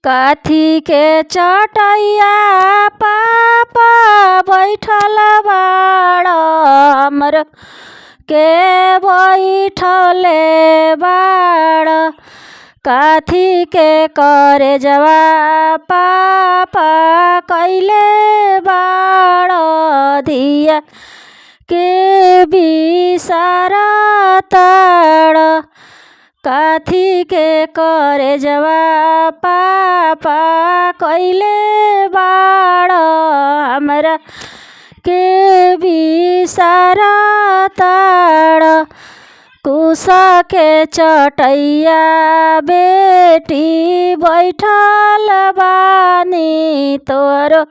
काथी के चटैया पापा बैठल बाड़ हमर के बैठले बाड़। काथी के करे जवा पापा कैले बाड़ धिया के बिसारा ताड़। काथी के करे जवा पापा कैले बाड़ हमरा के बिसारा ताड़। कुसा के चटैया बेटी बैठल बानी तोरो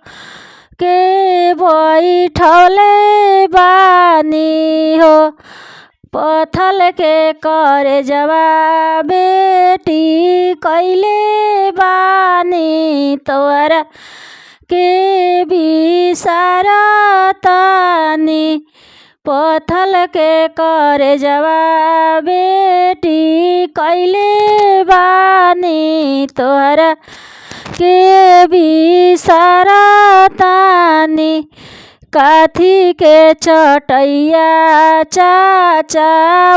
के बैठले बानी हो। पथल के करे जवा बेटी कैले बानी तोरा के बिसारा तानी। पथल के करे जवा बेटी कैले बानी तोरा के बिसारा तानी। काथी के चटैया चाचा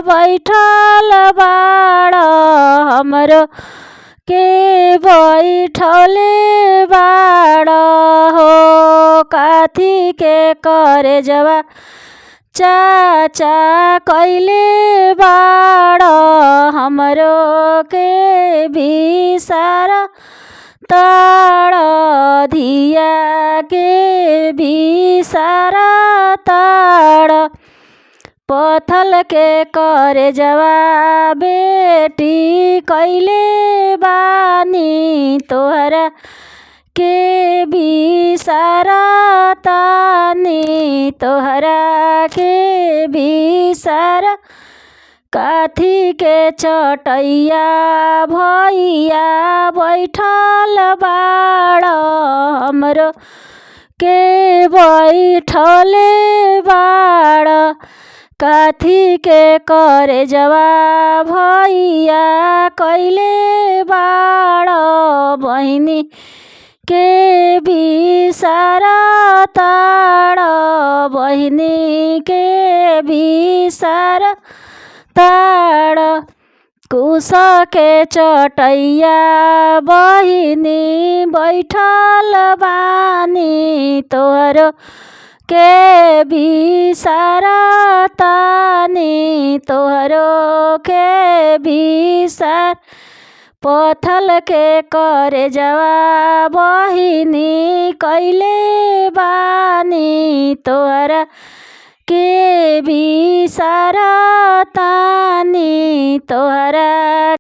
बैठल बाड़ हमरो के बैठले बाड़ हो। काथी के करे जवा चाचा कैले बाड़ हमरो के बिसारा ताड़ धिया के बिसारा ताड़। पथल के करे जवा बेटी कैले बानी तोहरा के बिसारा तानी तोहरा के बिसारा। काथी के चटैया भैया बैठल बाड़ हमरो के बैठले बाड़। काथी के करे जवा भैया कैले बाड़ बहिनी के बिसारा ताड़ बहिनी के बिसारा ताड़। कुसा के चटैया बहिनी बैठल बानी तोहरो के बिसारा तानी तोहरो के बिसार। पथल के करे जवा बहिनी कैले बानी तोहरा के बिसारा तानी तोहरा